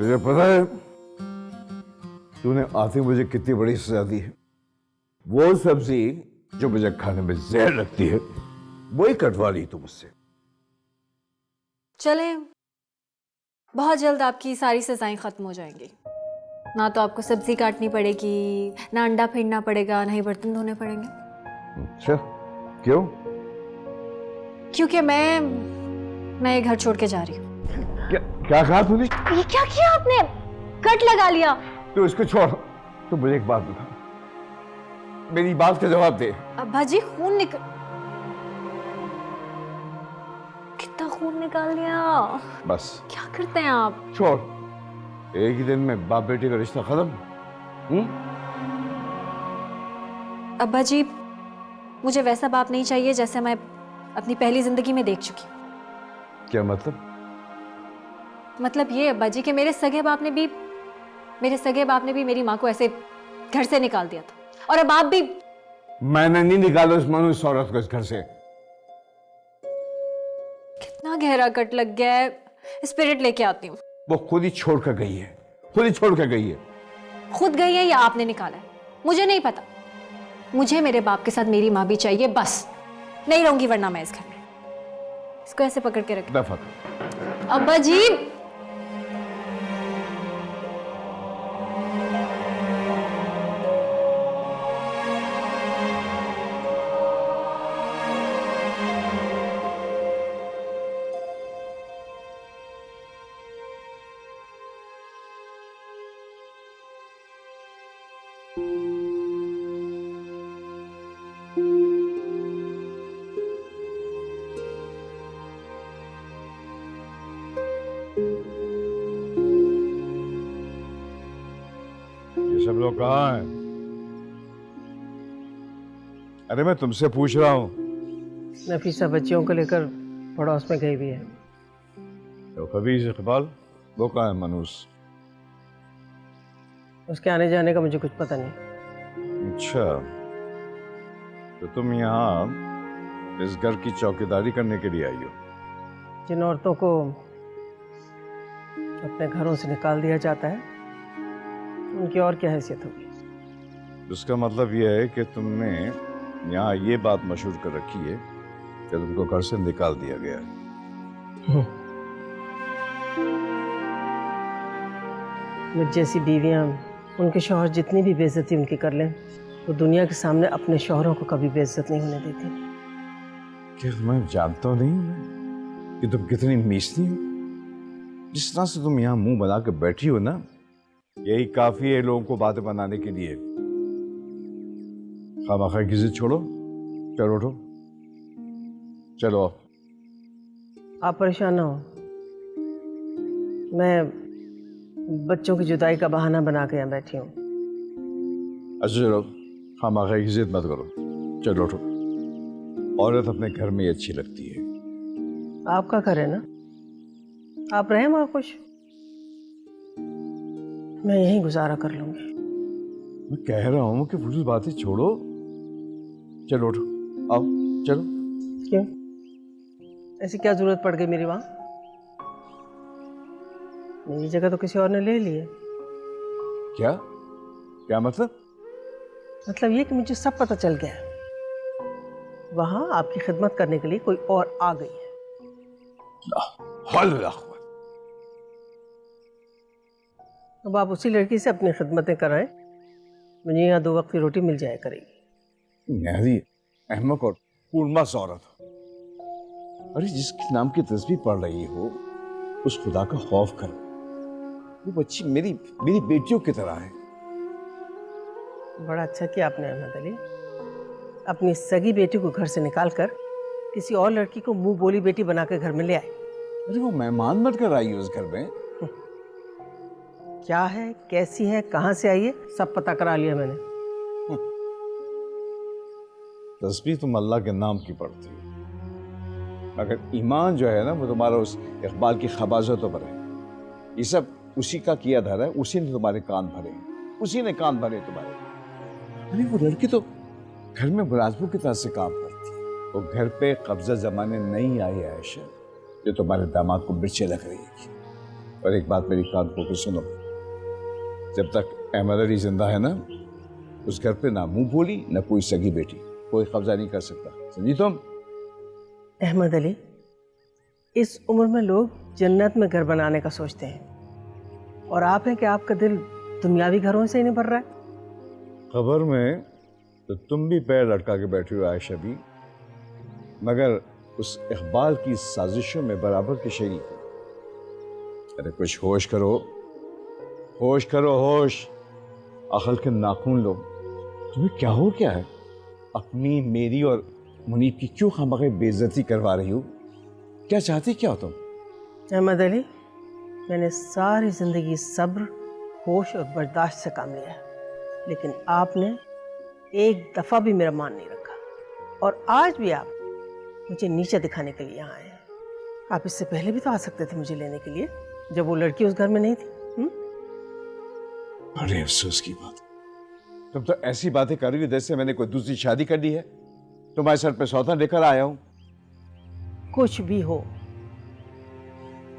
तुझे पता है तूने आते मुझे कितनी बड़ी सजा दी है? वो सब्जी जो मुझे खाने में जहर लगती है वही कटवा ली तू मुझसे। चले, बहुत जल्द आपकी सारी सजाएं खत्म हो जाएंगी। ना तो आपको सब्जी काटनी पड़ेगी, ना अंडा फेंटना पड़ेगा, ना ही बर्तन धोने पड़ेंगे। अच्छा, क्यों? क्योंकि मैं ये घर छोड़ के जा रही हूँ। क्या कहा तूने? ये क्या किया आपने? कट लगा लिया। तू इसको छोड़, तू मुझे एक बात बता, मेरी बात का जवाब दे। अब्बा जी, खून निकल, कितना खून निकाल लिया। बस क्या करते हैं आप? छोड़, एक ही दिन में बाप बेटे का रिश्ता खत्म। अब्बा जी, मुझे वैसा बाप नहीं चाहिए जैसे मैं अपनी पहली जिंदगी में देख चुकी। क्या मतलब? मतलब ये अब्बा जी कि मेरे सगे बाप ने भी मेरी माँ को ऐसे घर से निकाल दिया था, और अब आप भी। मैंने नहीं निकाला उस मनुष्य औरत को इस घर से। कितना गहरा कट लग गया है। स्पिरिट लेके आती हूँ। वो खुद ही छोड़ कर गई है, खुद ही छोड़ कर गई है। खुद गई है या आपने निकाला है, मुझे नहीं पता। मुझे मेरे बाप के साथ मेरी माँ भी चाहिए, बस। नहीं रहूंगी वरना मैं इस घर में। इसको ऐसे पकड़ के रख। दफा अब्बा जी, ये सब लोग कहाँ हैं? अरे मैं तुमसे पूछ रहा हूँ। नफीसा बच्चियों को लेकर पड़ोस में गई हुई है। तो खबीज इकबाल, वो कहाँ है मनूस? उसके आने जाने का मुझे कुछ पता नहीं। अच्छा, तो तुम यहाँ इस घर की चौकीदारी करने के लिए आई हो? जिन औरतों को अपने घरों से निकाल दिया जाता है, उनकी और क्या हैसियत होगी? उसका मतलब यह है कि तुमने यहाँ ये बात मशहूर कर रखी है कि तुमको घर से निकाल दिया गया है। मुझ जैसी बीवियां उनके शौहर जितनी भी बेइज्जती उनकी कर लें, वो दुनिया के सामने अपने शौहरों को कभी बेइज्जत नहीं होने देती। क्या तुम्हें जानता नहीं हूँ मैं कि तुम कितनी मीसनी हो? जिस तरह से तुम यहाँ मुंह बना के बैठी हो ना, यही काफी है लोगों को बातें बनाने के लिए। खामखा की जिद छोड़ो, चलो उठो, चलो। आप परेशान ना हो, मैं बच्चों की जुदाई का बहाना बना के यहाँ बैठी हूँ। अच्छा चलो, खामखा की जिद मत करो, चलो उठो। औरत अपने घर में ही अच्छी लगती है। आपका घर है ना, आप रहें वहाँ खुश, मैं यहीं गुजारा कर लूंगी। मैं कह रहा हूँ कि फजूल बातें छोड़ो, चलो उठो, आओ चलो। क्यों? ऐसी क्या जरूरत पड़ गई मेरी वहाँ? मेरी जगह तो किसी और ने ले ली है। क्या क्या मतलब? मतलब ये कि मुझे सब पता चल गया है, वहाँ आपकी खिदमत करने के लिए कोई और आ गई है। अब आप उसी लड़की से अपनी खिदमतें कराएं, मुझे यहाँ 2 वक्त की रोटी मिल जाया करेगी। न्यारी, अहमक और कूड़मास औरत। अरे जिसके नाम की तस्बीह पढ़ रही हो, उस खुदा का खौफ करो। वो बच्ची मेरी बेटियों की तरह है। बड़ा अच्छा किया आपने अहमद अली, अपनी सगी बेटी को घर से निकालकर किसी और लड़की को मुंह बोली बेटी बनाकर घर में ले आए। अरे वो मेहमान बनकर आई है उस घर में। क्या है, कैसी है, कहाँ से आई है, सब पता करा लिया मैंने। तस्बीह तुम अल्लाह के नाम की पढ़ती हो, मगर ईमान जो है ना वो तुम्हारा उस इकबाल की खबाजतों पर है। ये सब उसी का किया धरा है, उसी ने तुम्हारे कान भरे, उसी ने कान भरे तुम्हारे। अरे वो लड़की तो घर में मुलाजमों की तरह से काम करती है। वो घर पे कब्जा जमाने नहीं आई है आयशा, जो तुम्हारे दामाद को मिर्चें लग रही है। और एक बात मेरी कान खोल के सुनो, जब तक अहमद अली जिंदा है ना, उस घर पे ना मुंह बोली ना कोई सगी बेटी, कोई कब्जा नहीं कर सकता, समझी तुम? अहमद अली, इस उम्र में लोग जन्नत में घर बनाने का सोचते हैं, और आप हैं कि आपका दिल दुनियावी घरों से ही नहीं भर रहा है। खबर में तो तुम भी पैर लटका के बैठी हो आयशा भी, मगर उस इकबाल की साजिशों में बराबर की शरीक हो। अरे कुछ होश करो, होश करो, होश। अकल के नाखून लो। तुम्हें क्या हो क्या है? अपनी, मेरी और मुनीब की क्यों खामख़ा बेइज्जती करवा रही हो? क्या चाहती क्या हो तुम? अहमद अली, मैंने सारी ज़िंदगी सब्र, होश और बर्दाश्त से काम लिया, लेकिन आपने एक दफ़ा भी मेरा मान नहीं रखा, और आज भी आप मुझे नीचे दिखाने के लिए यहाँ आए हैं। आप इससे पहले भी तो आ सकते थे मुझे लेने के लिए, जब वो लड़की उस घर में नहीं थी। बड़े अफसोस की बात, तुम तो ऐसी बातें कर रही हो जैसे मैंने कोई दूसरी शादी कर ली है। तुम्हारे सर पे सौदा लेकर आया हूं। कुछ भी हो,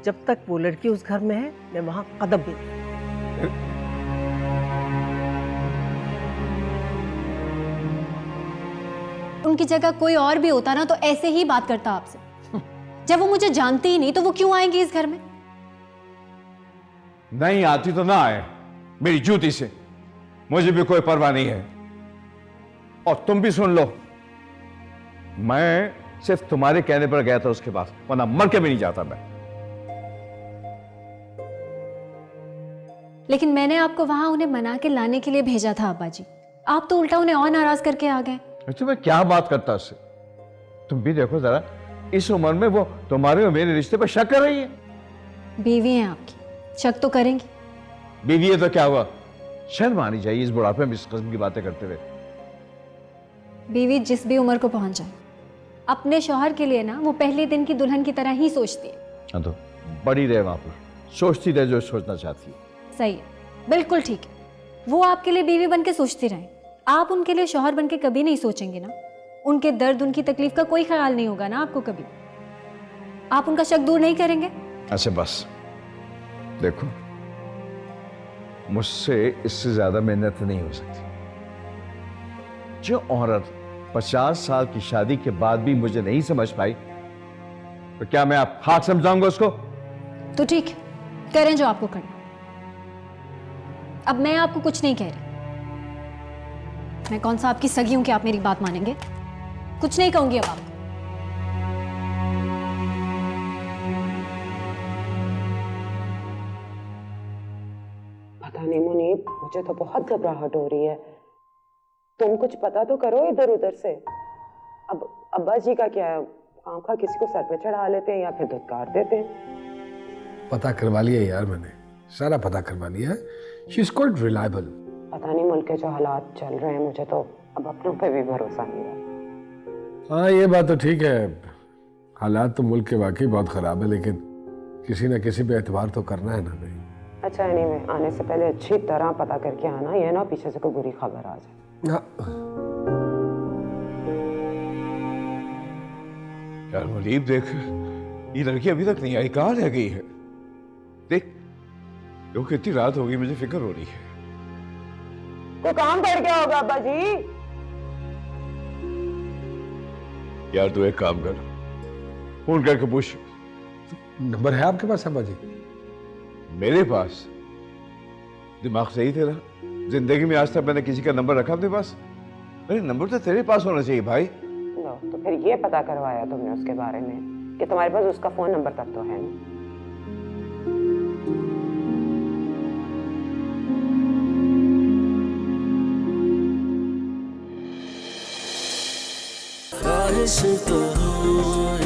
जब तक वो लड़की उस घर में है, मैं वहां कदम भी नहीं। उनकी जगह कोई और भी होता ना तो ऐसे ही बात करता आपसे। जब वो मुझे जानती ही नहीं तो वो क्यों आएंगे इस घर में? नहीं आती तो ना आए, मेरी जूती से, मुझे भी कोई परवाह नहीं है। और तुम भी सुन लो, मैं सिर्फ तुम्हारे कहने पर गया था उसके पास, वरना मर के भी नहीं जाता मैं। लेकिन मैंने आपको वहां उन्हें मना के लाने के लिए भेजा था अब्बा जी, आप तो उल्टा उन्हें और नाराज करके आ गए। अच्छा, मैं क्या बात करता उससे? तुम भी देखो जरा, इस उम्र में वो तुम्हारे और मेरे रिश्ते पर शक कर रही है। बीवी है आपकी, शक तो करेंगी। बीवी है तो क्या हुआ? शर्म आनी चाहिए इस बुढ़ापे में इस किस्म की बातें करते हुए। बीवी जिस भी उम्र को पहुंच जाए, अपने शौहर के लिए ना वो पहले दिन की दुल्हन की तरह ही सोचती है। हाँ तो बड़ी रहे वहां पर, सोचती रहे जो सोचना चाहती है। सही है, बिल्कुल ठीक है। वो आपके लिए बीवी बन के सोचती रहे, आप उनके लिए शौहर बन के कभी नहीं सोचेंगे ना। उनके दर्द, उनकी तकलीफ का कोई ख्याल नहीं होगा ना आपको कभी। आप उनका शक दूर नहीं करेंगे। अच्छा बस देखो, मुझसे इससे ज्यादा मेहनत नहीं हो सकती। जो औरत 50 साल की शादी के बाद भी मुझे नहीं समझ पाई, तो क्या मैं आप हाथ समझाऊंगा उसको? तो ठीक है, करें जो आपको करना। अब मैं आपको कुछ नहीं कह रही। मैं कौन सा आपकी सगी हूं कि आप मेरी बात मानेंगे? कुछ नहीं कहूंगी अब आपको। पता नहीं मुनीब, मुझे तो बहुत घबराहट हो रही है। तुम कुछ पता तो करो इधर उधर से। अब अब्बा जी का क्या है, खामखा किसी को सर पे चढ़ा लेते हैं या फिर धुतकार देते हैं। पता करवा लिया यार, मैंने सारा पता करवा लिया है। She is quite reliable. पता नहीं मुल्क के जो हालात चल रहे हैं, मुझे तो अब अपनों पे भी भरोसा नहीं रहा। हाँ ये बात तो ठीक है, हालात तो मुल्क के वाकई बहुत खराब है, लेकिन किसी न किसी पे एतबार तो करना है ना भाई। अच्छा एनीवे, आने से पहले अच्छी तरह पता करके आना, ये ना पीछे से कोई बुरी खबर आ जाए। हाँ। यार मुनीब देख, ये लड़की अभी तक नहीं आई, कहाँ रह गई है? देख लोग, कितनी रात हो गई, मुझे फिक्र हो रही है। कोई काम कर क्या होगा अब्बा जी? यार तू एक काम कर, फोन करके पूछ। नंबर है आपके पास अब्बा जी? मेरे पास? दिमाग सही तेरा? जिंदगी में आज तक मैंने किसी का नंबर रखा अपने पास? मेरे नंबर तो तेरे पास होना चाहिए भाई। लो, तो फिर ये पता करवाया तुमने उसके बारे में कि तुम्हारे पास उसका फोन नंबर तक तो है नहीं। ख्वाहिश तो हो